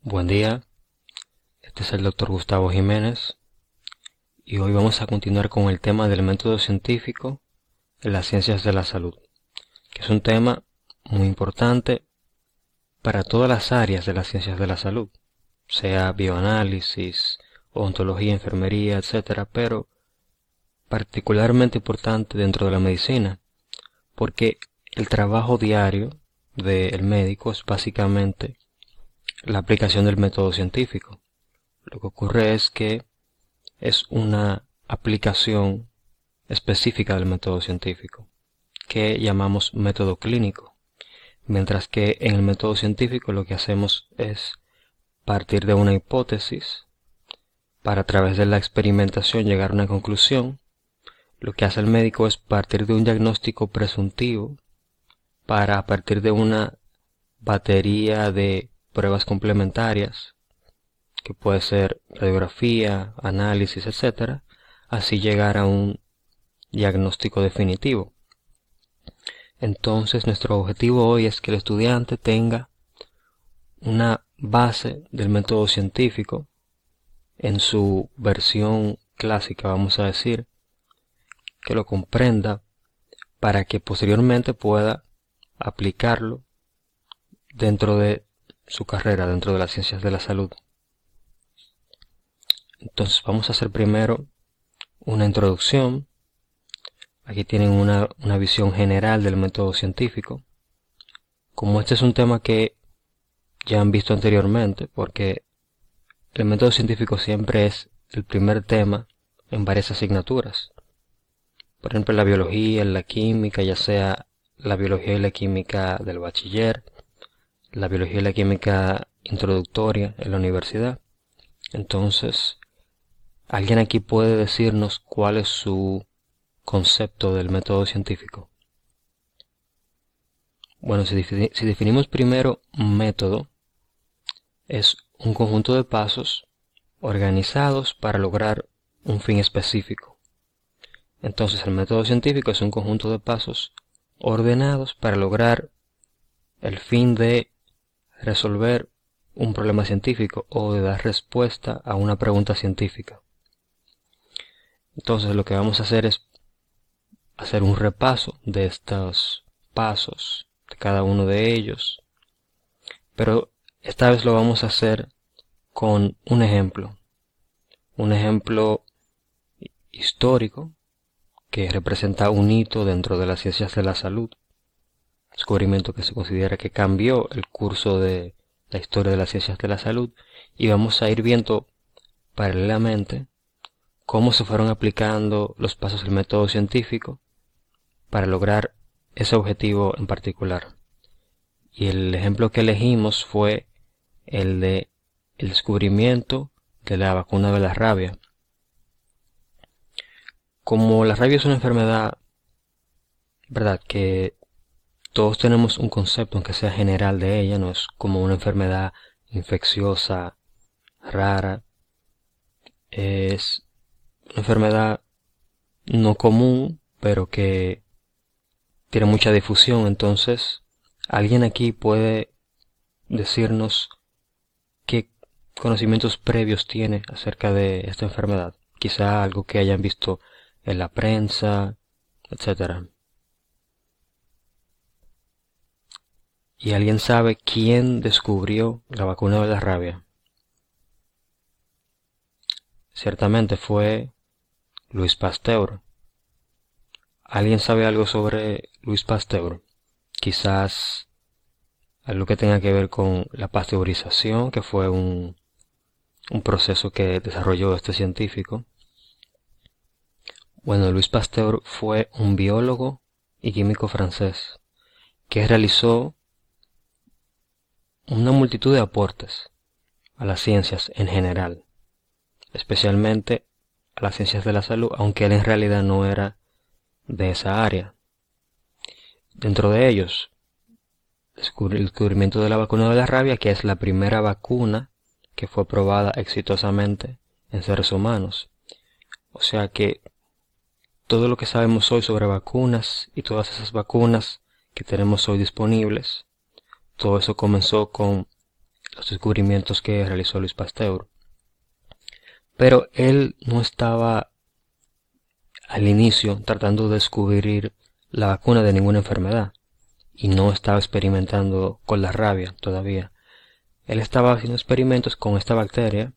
Buen día, este es el Dr. Gustavo Jiménez y hoy vamos a continuar con el tema del método científico en las ciencias de la salud, que es un tema muy importante para todas las áreas de las ciencias de la salud, sea bioanálisis, odontología, enfermería, etcétera, pero particularmente importante dentro de la medicina, porque el trabajo diario del médico es básicamente la aplicación del método científico. Lo que ocurre es que es una aplicación específica del método científico, que llamamos método clínico, mientras que en el método científico lo que hacemos es partir de una hipótesis para a través de la experimentación llegar a una conclusión. Lo que hace el médico es partir de un diagnóstico presuntivo para a partir de una batería de pruebas complementarias, que puede ser radiografía, análisis, etcétera, así llegar a un diagnóstico definitivo. Entonces, nuestro objetivo hoy es que el estudiante tenga una base del método científico en su versión clásica, vamos a decir, que lo comprenda para que posteriormente pueda aplicarlo dentro de su carrera, dentro de las ciencias de la salud. Entonces vamos a hacer primero una introducción. Aquí tienen una visión general del método científico. Como este es un tema que ya han visto anteriormente, porque el método científico siempre es el primer tema en varias asignaturas. Por ejemplo, en la biología, en la química, ya sea la biología y la química del bachiller, la biología y la química introductoria en la universidad. Entonces, ¿alguien aquí puede decirnos cuál es su concepto del método científico? Bueno, si definimos primero un método, es un conjunto de pasos organizados para lograr un fin específico. Entonces, el método científico es un conjunto de pasos ordenados para lograr el fin de resolver un problema científico o de dar respuesta a una pregunta científica. Entonces, lo que vamos a hacer es hacer un repaso de estos pasos, de cada uno de ellos, pero esta vez lo vamos a hacer con un ejemplo histórico que representa un hito dentro de las ciencias de la salud, descubrimiento que se considera que cambió el curso de la historia de las ciencias de la salud, y vamos a ir viendo paralelamente cómo se fueron aplicando los pasos del método científico para lograr ese objetivo en particular. Y el ejemplo que elegimos fue el de el descubrimiento de la vacuna de la rabia. Como la rabia es una enfermedad, ¿verdad?, que todos tenemos un concepto, aunque sea general, de ella, no es como una enfermedad infecciosa, rara, es una enfermedad no común, pero que tiene mucha difusión. Entonces, ¿alguien aquí puede decirnos qué conocimientos previos tiene acerca de esta enfermedad? Quizá algo que hayan visto en la prensa, etcétera. ¿Y alguien sabe quién descubrió la vacuna de la rabia? Ciertamente fue Louis Pasteur. ¿Alguien sabe algo sobre Louis Pasteur? Quizás algo que tenga que ver con la pasteurización, que fue un proceso que desarrolló este científico. Bueno, Louis Pasteur fue un biólogo y químico francés que realizó una multitud de aportes a las ciencias en general, especialmente a las ciencias de la salud, aunque él en realidad no era de esa área. Dentro de ellos, el descubrimiento de la vacuna de la rabia, que es la primera vacuna que fue probada exitosamente en seres humanos. O sea que todo lo que sabemos hoy sobre vacunas y todas esas vacunas que tenemos hoy disponibles, todo eso comenzó con los descubrimientos que realizó Louis Pasteur. Pero él no estaba al inicio tratando de descubrir la vacuna de ninguna enfermedad y no estaba experimentando con la rabia todavía. Él estaba haciendo experimentos con esta bacteria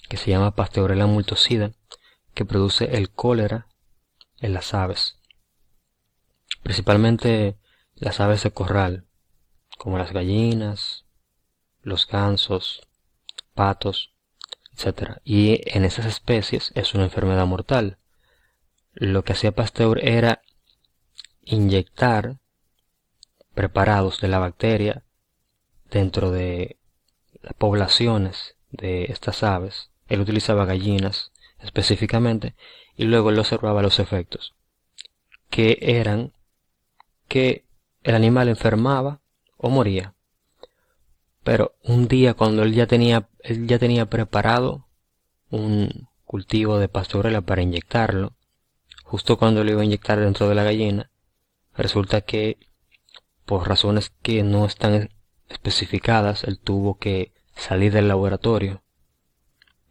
que se llama Pasteurella multocida, que produce el cólera en las aves, principalmente las aves de corral, como las gallinas, los gansos, patos, etc. Y en esas especies es una enfermedad mortal. Lo que hacía Pasteur era inyectar preparados de la bacteria dentro de las poblaciones de estas aves. Él utilizaba gallinas específicamente y luego él observaba los efectos, que eran que el animal enfermaba o moría. Pero un día, cuando él ya tenía preparado un cultivo de Pasteurella para inyectarlo, justo cuando lo iba a inyectar dentro de la gallina, resulta que por razones que no están especificadas, él tuvo que salir del laboratorio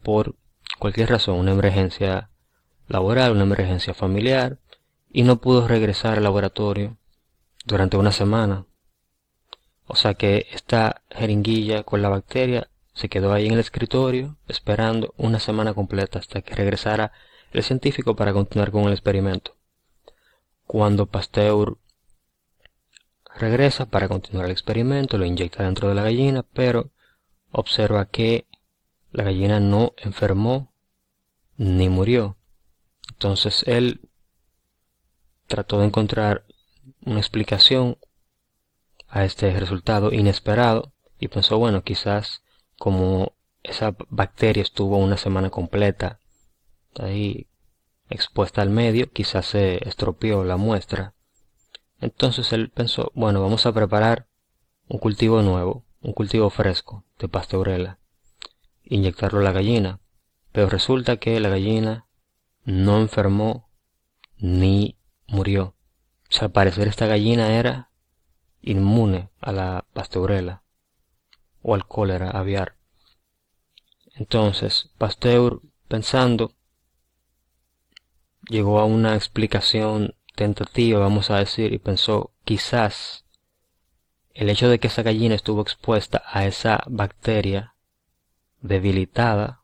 por cualquier razón, una emergencia laboral, una emergencia familiar, y no pudo regresar al laboratorio durante una semana. O sea que esta jeringuilla con la bacteria se quedó ahí en el escritorio esperando una semana completa hasta que regresara el científico para continuar con el experimento. Cuando Pasteur regresa para continuar el experimento, lo inyecta dentro de la gallina, pero observa que la gallina no enfermó ni murió. Entonces él trató de encontrar una explicación a este resultado inesperado y pensó, bueno, quizás como esa bacteria estuvo una semana completa ahí expuesta al medio, quizás se estropeó la muestra. Entonces él pensó, bueno, vamos a preparar un cultivo nuevo, un cultivo fresco de Pasteurella, inyectarlo a la gallina, pero resulta que la gallina no enfermó ni murió. O sea, al parecer esta gallina era inmune a la Pasteurella o al cólera aviar. Entonces Pasteur, pensando, llegó a una explicación tentativa, vamos a decir, y pensó, quizás el hecho de que esa gallina estuvo expuesta a esa bacteria debilitada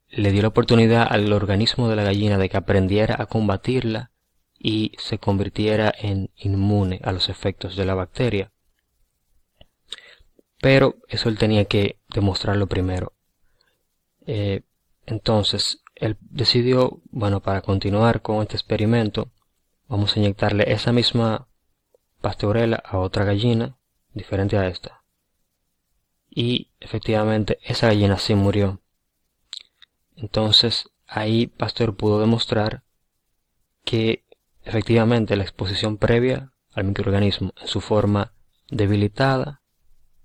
le dio la oportunidad al organismo de la gallina de que aprendiera a combatirla y se convirtiera en inmune a los efectos de la bacteria. Pero eso él tenía que demostrarlo primero. Entonces él decidió, bueno, para continuar con este experimento, vamos a inyectarle esa misma Pasteurella a otra gallina, diferente a esta. Y efectivamente esa gallina sí murió. Entonces ahí Pasteur pudo demostrar que efectivamente la exposición previa al microorganismo en su forma debilitada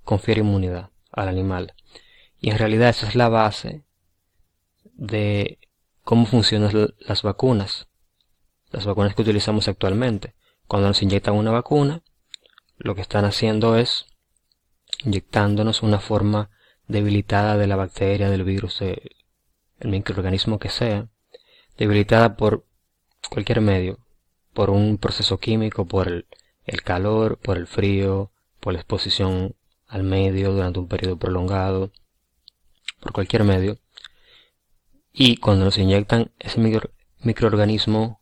confiere inmunidad al animal. Y en realidad esa es la base de cómo funcionan las vacunas que utilizamos actualmente. Cuando nos inyectan una vacuna, lo que están haciendo es inyectándonos una forma debilitada de la bacteria, del virus, el microorganismo que sea, debilitada por cualquier medio, por un proceso químico, por el calor, por el frío, por la exposición al medio durante un periodo prolongado, por cualquier medio. Y cuando nos inyectan ese microorganismo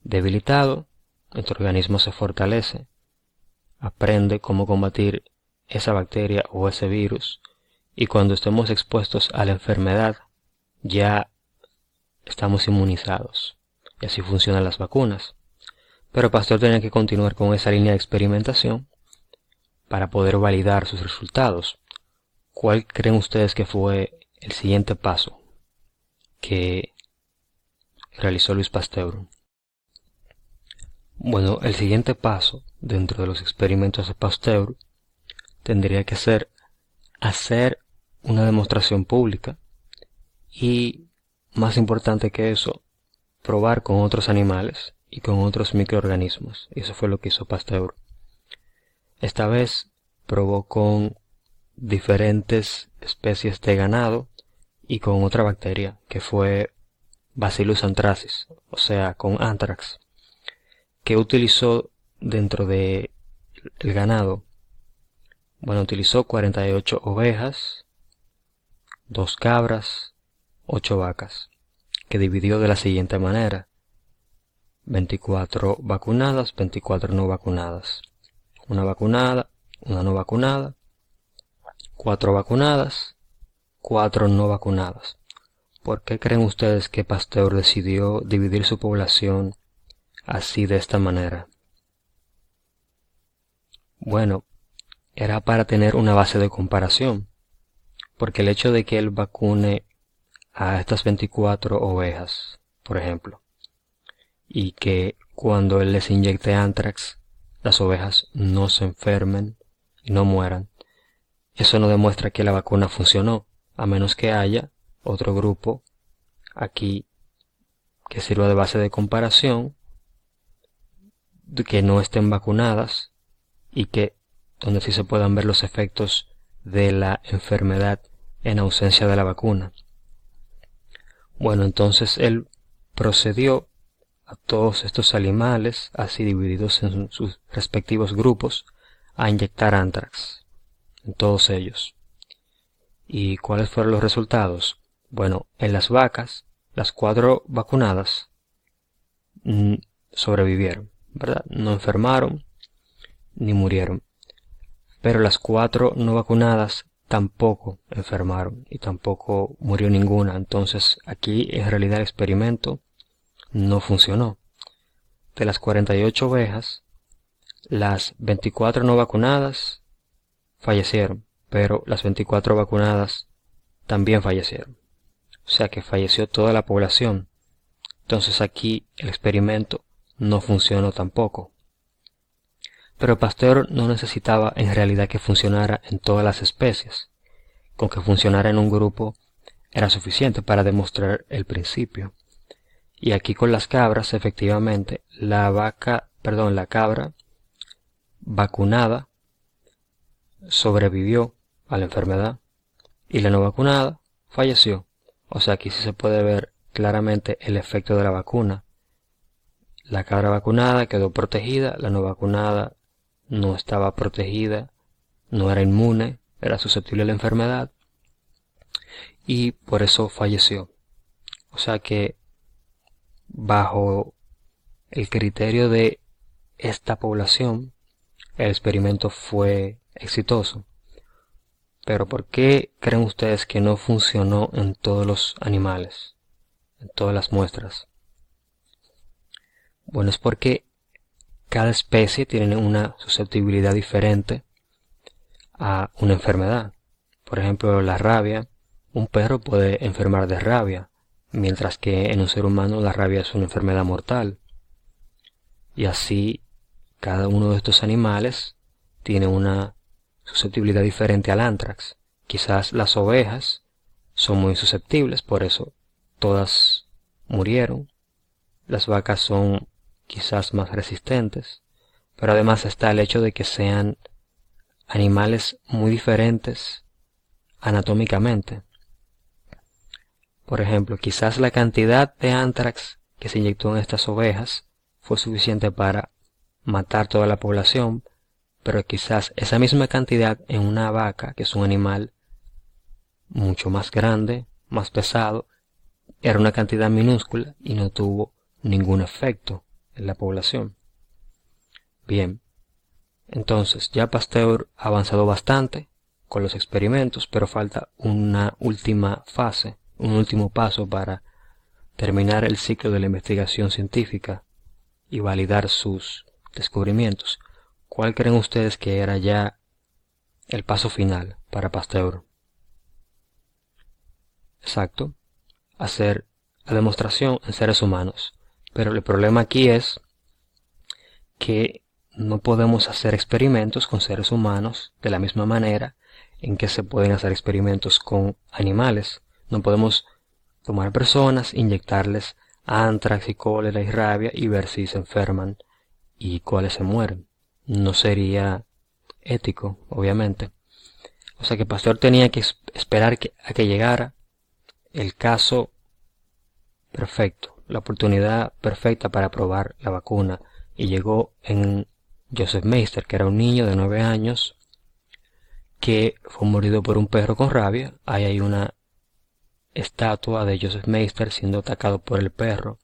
debilitado, nuestro organismo se fortalece, aprende cómo combatir esa bacteria o ese virus, y cuando estemos expuestos a la enfermedad ya estamos inmunizados. Y así funcionan las vacunas. Pero Pasteur tenía que continuar con esa línea de experimentación para poder validar sus resultados. ¿Cuál creen ustedes que fue el siguiente paso que realizó Louis Pasteur? Bueno, el siguiente paso dentro de los experimentos de Pasteur tendría que ser hacer una demostración pública y, más importante que eso, probar con otros animales y con otros microorganismos. Y eso fue lo que hizo Pasteur. Esta vez probó con diferentes especies de ganado y con otra bacteria que fue Bacillus anthracis, o sea, con anthrax, que utilizó dentro de el ganado. Bueno, utilizó 48 ovejas, 2 cabras, 8 vacas, que dividió de la siguiente manera: 24 vacunadas, 24 no vacunadas, una vacunada, una no vacunada, 4 vacunadas, 4 no vacunadas. ¿Por qué creen ustedes que Pasteur decidió dividir su población así, de esta manera? Bueno, era para tener una base de comparación, porque el hecho de que él vacune a estas 24 ovejas, por ejemplo, y que cuando él les inyecte anthrax, las ovejas no se enfermen y no mueran, eso no demuestra que la vacuna funcionó, a menos que haya otro grupo aquí que sirva de base de comparación, que no estén vacunadas y que donde sí se puedan ver los efectos de la enfermedad en ausencia de la vacuna. Bueno, entonces él procedió a todos estos animales, así divididos en sus respectivos grupos, a inyectar anthrax en todos ellos. ¿Y cuáles fueron los resultados? Bueno, en las vacas, las 4 vacunadas sobrevivieron, ¿verdad? No enfermaron ni murieron. Pero las 4 no vacunadas tampoco enfermaron y tampoco murió ninguna. Entonces aquí en realidad el experimento no funcionó. De las 48 ovejas, las 24 no vacunadas fallecieron, pero las 24 vacunadas también fallecieron. O sea que falleció toda la población. Entonces aquí el experimento no funcionó tampoco. Pero Pasteur no necesitaba en realidad que funcionara en todas las especies. Con que funcionara en un grupo era suficiente para demostrar el principio. Y aquí con las cabras, efectivamente, la cabra vacunada sobrevivió a la enfermedad y la no vacunada falleció. O sea, aquí sí se puede ver claramente el efecto de la vacuna. La cabra vacunada quedó protegida, la no vacunada no estaba protegida, no era inmune, era susceptible a la enfermedad y por eso falleció. O sea que bajo el criterio de esta población, el experimento fue exitoso. Pero ¿por qué creen ustedes que no funcionó en todos los animales, en todas las muestras? Bueno, es porque cada especie tiene una susceptibilidad diferente a una enfermedad. Por ejemplo, la rabia, un perro puede enfermar de rabia, mientras que en un ser humano la rabia es una enfermedad mortal. Y así, cada uno de estos animales tiene una susceptibilidad diferente al anthrax. Quizás las ovejas son muy susceptibles, por eso todas murieron. Las vacas son quizás más resistentes, pero además está el hecho de que sean animales muy diferentes anatómicamente. Por ejemplo, quizás la cantidad de anthrax que se inyectó en estas ovejas fue suficiente para matar toda la población, pero quizás esa misma cantidad en una vaca, que es un animal mucho más grande, más pesado, era una cantidad minúscula y no tuvo ningún efecto en la población. Bien, entonces ya Pasteur ha avanzado bastante con los experimentos, pero falta una última fase, un último paso para terminar el ciclo de la investigación científica y validar sus descubrimientos. ¿Cuál creen ustedes que era ya el paso final para Pasteur? Exacto, hacer la demostración en seres humanos. Pero el problema aquí es que no podemos hacer experimentos con seres humanos de la misma manera en que se pueden hacer experimentos con animales. No podemos tomar personas, inyectarles anthrax y cólera y rabia y ver si se enferman y cuáles se mueren. No sería ético, obviamente. O sea que Pasteur tenía que esperar a que llegara el caso perfecto, la oportunidad perfecta para probar la vacuna. Y llegó en Joseph Meister, que era un niño de 9 años que fue mordido por un perro con rabia. Ahí hay una estatua de Joseph Meister siendo atacado por el perro.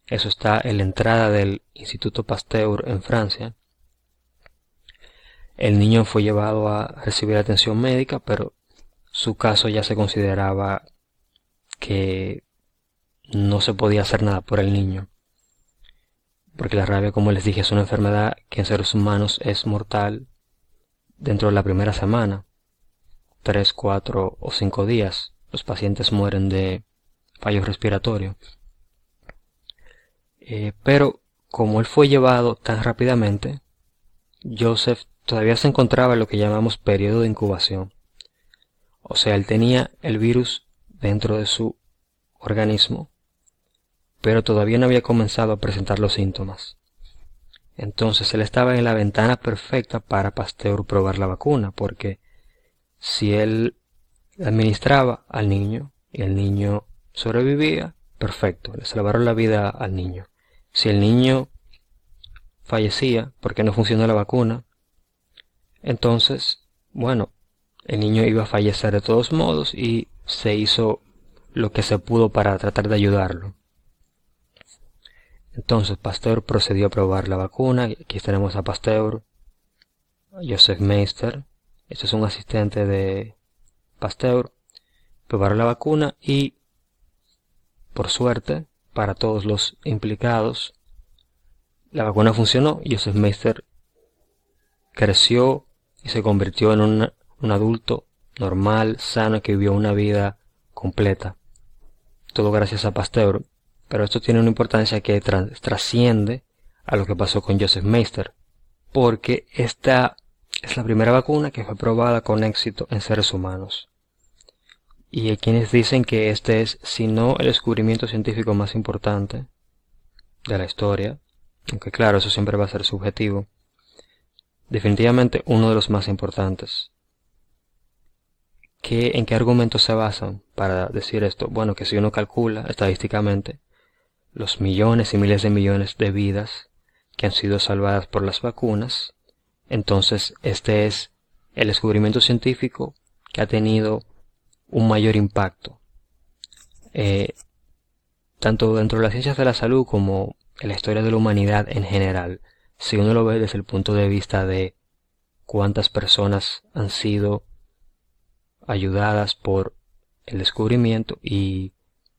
Eso está en la entrada del Instituto Pasteur en Francia. El niño fue llevado a recibir atención médica, pero su caso ya se consideraba que no se podía hacer nada por el niño, porque la rabia, como les dije, es una enfermedad que en seres humanos es mortal dentro de la primera semana. 3, 4 o 5 días los pacientes mueren de fallo respiratorio. Pero como él fue llevado tan rápidamente, Joseph todavía se encontraba en lo que llamamos periodo de incubación. O sea, él tenía el virus dentro de su organismo, pero todavía no había comenzado a presentar los síntomas. Entonces él estaba en la ventana perfecta para Pasteur probar la vacuna, porque si él administraba al niño y el niño sobrevivía, perfecto, le salvaron la vida al niño. Si el niño fallecía porque no funcionó la vacuna, entonces, bueno, el niño iba a fallecer de todos modos y se hizo lo que se pudo para tratar de ayudarlo. Entonces Pasteur procedió a probar la vacuna. Aquí tenemos a Pasteur, a Joseph Meister. Este es un asistente de Pasteur. Probaron la vacuna y, por suerte, para todos los implicados, la vacuna funcionó. Joseph Meister creció y se convirtió en un adulto normal, sano, que vivió una vida completa. Todo gracias a Pasteur. Pero esto tiene una importancia que trasciende a lo que pasó con Joseph Meister, porque esta es la primera vacuna que fue probada con éxito en seres humanos. Y hay quienes dicen que este es, si no el descubrimiento científico más importante de la historia, aunque claro, eso siempre va a ser subjetivo, definitivamente uno de los más importantes. ¿En qué argumentos se basan para decir esto? Bueno, que si uno calcula estadísticamente los millones y miles de millones de vidas que han sido salvadas por las vacunas, entonces este es el descubrimiento científico que ha tenido un mayor impacto, tanto dentro de las ciencias de la salud como en la historia de la humanidad en general, si uno lo ve desde el punto de vista de cuántas personas han sido ayudadas por el descubrimiento y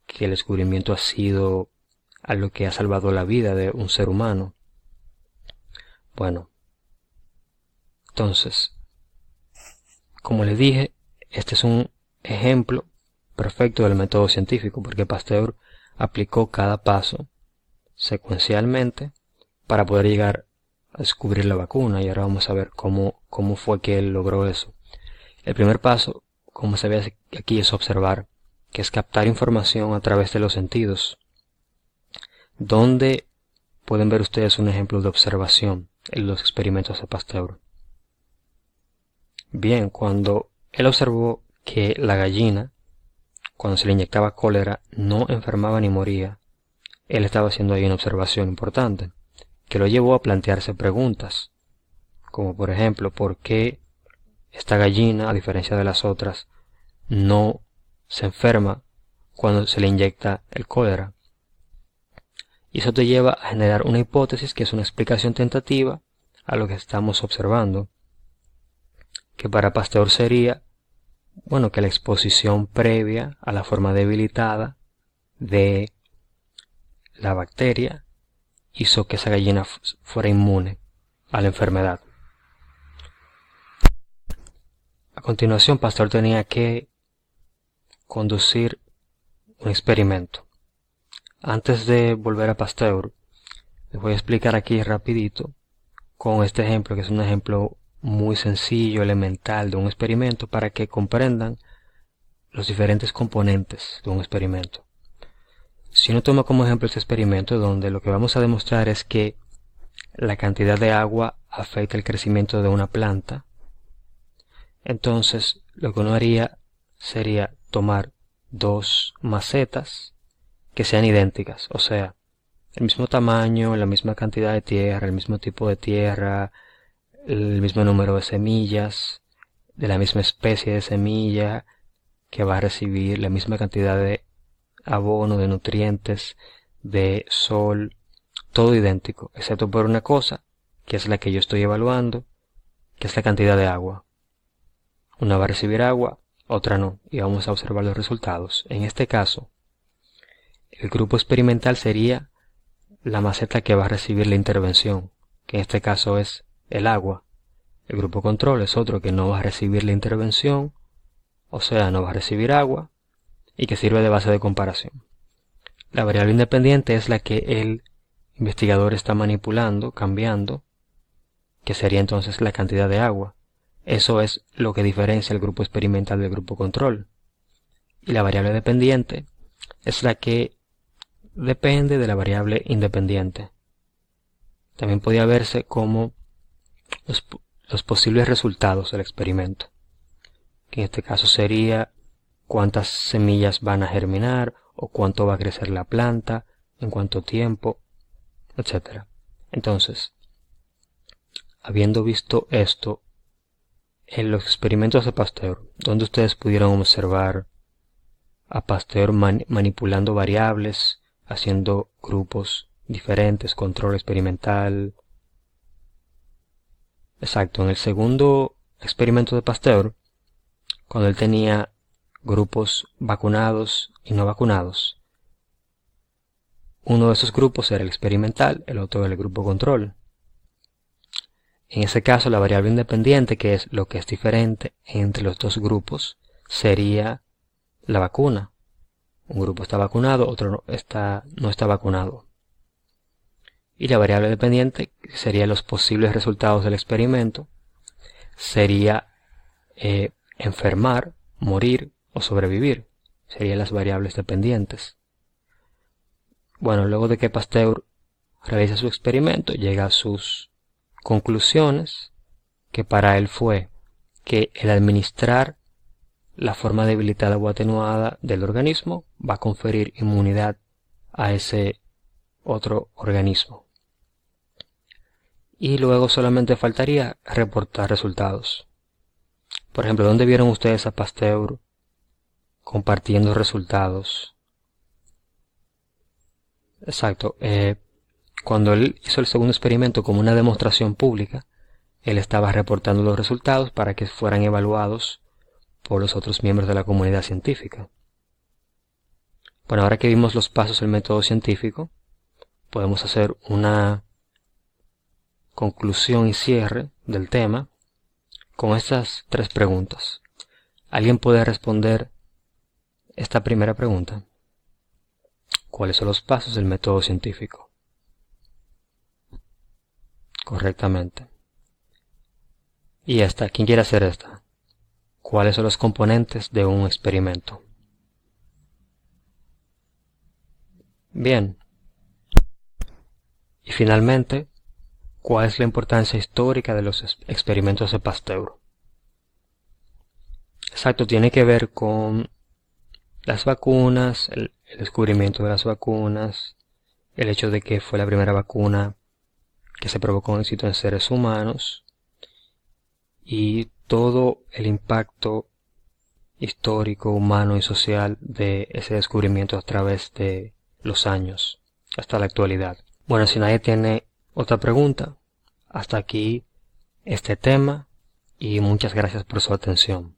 que el descubrimiento ha sido algo que ha salvado la vida de un ser humano. Bueno, entonces, como les dije, este es un ejemplo perfecto del método científico, porque Pasteur aplicó cada paso secuencialmente para poder llegar a descubrir la vacuna, y ahora vamos a ver cómo fue que él logró eso. El primer paso, como se ve aquí, es observar, que es captar información a través de los sentidos. ¿Dónde pueden ver ustedes un ejemplo de observación en los experimentos de Pasteur? Bien, cuando él observó que la gallina, cuando se le inyectaba cólera, no enfermaba ni moría, él estaba haciendo ahí una observación importante, que lo llevó a plantearse preguntas, como por ejemplo, ¿por qué esta gallina, a diferencia de las otras, no se enferma cuando se le inyecta el cólera? Y eso te lleva a generar una hipótesis que es una explicación tentativa a lo que estamos observando, que para Pasteur sería, bueno, que la exposición previa a la forma debilitada de la bacteria hizo que esa gallina fuera inmune a la enfermedad. A continuación, Pasteur tenía que conducir un experimento. Antes de volver a Pasteur, les voy a explicar aquí rapidito con este ejemplo, que es un ejemplo muy sencillo, elemental de un experimento, para que comprendan los diferentes componentes de un experimento. Si uno toma como ejemplo este experimento, donde lo que vamos a demostrar es que la cantidad de agua afecta el crecimiento de una planta, Entonces, lo que uno haría sería tomar dos macetas que sean idénticas, o sea, el mismo tamaño, la misma cantidad de tierra, el mismo tipo de tierra, el mismo número de semillas, de la misma especie de semilla, que va a recibir la misma cantidad de abono, de nutrientes, de sol, todo idéntico, excepto por una cosa, que es la que yo estoy evaluando, que es la cantidad de agua. Una va a recibir agua, otra no, y vamos a observar los resultados. En este caso, el grupo experimental sería la maceta que va a recibir la intervención, que en este caso es el agua. El grupo control es otro que no va a recibir la intervención, o sea, no va a recibir agua, y que sirve de base de comparación. La variable independiente es la que el investigador está manipulando, cambiando, que sería entonces la cantidad de agua. Eso es lo que diferencia el grupo experimental del grupo control. Y la variable dependiente es la que depende de la variable independiente. También podría verse como los posibles resultados del experimento, que en este caso sería cuántas semillas van a germinar o cuánto va a crecer la planta, en cuánto tiempo, etc. Entonces, habiendo visto esto, en los experimentos de Pasteur, donde ustedes pudieron observar a Pasteur manipulando variables, haciendo grupos diferentes, control experimental. Exacto, en el segundo experimento de Pasteur, cuando él tenía grupos vacunados y no vacunados, uno de esos grupos era el experimental, el otro era el grupo control. En ese caso, la variable independiente, que es lo que es diferente entre los dos grupos, sería la vacuna. Un grupo está vacunado, otro no está vacunado. Y la variable dependiente, que sería los posibles resultados del experimento, sería enfermar, morir o sobrevivir. Serían las variables dependientes. Bueno, luego de que Pasteur realiza su experimento, llega a sus conclusiones, que para él fue que el administrar la forma debilitada o atenuada del organismo va a conferir inmunidad a ese otro organismo. Y luego solamente faltaría reportar resultados. Por ejemplo, ¿dónde vieron ustedes a Pasteur compartiendo resultados? Exacto. Cuando él hizo el segundo experimento como una demostración pública, él estaba reportando los resultados para que fueran evaluados por los otros miembros de la comunidad científica. Bueno, ahora que vimos los pasos del método científico, podemos hacer una conclusión y cierre del tema con estas tres preguntas. ¿Alguien puede responder esta primera pregunta? ¿Cuáles son los pasos del método científico? Correctamente. Y esta, ¿quién quiere hacer esta? ¿Cuáles son los componentes de un experimento? Bien. Y finalmente, ¿cuál es la importancia histórica de los experimentos de Pasteur? Exacto, tiene que ver con las vacunas, el descubrimiento de las vacunas, el hecho de que fue la primera vacuna que se probó con éxito en seres humanos y todo el impacto histórico, humano y social de ese descubrimiento a través de los años hasta la actualidad. Bueno, si nadie tiene otra pregunta, hasta aquí este tema y muchas gracias por su atención.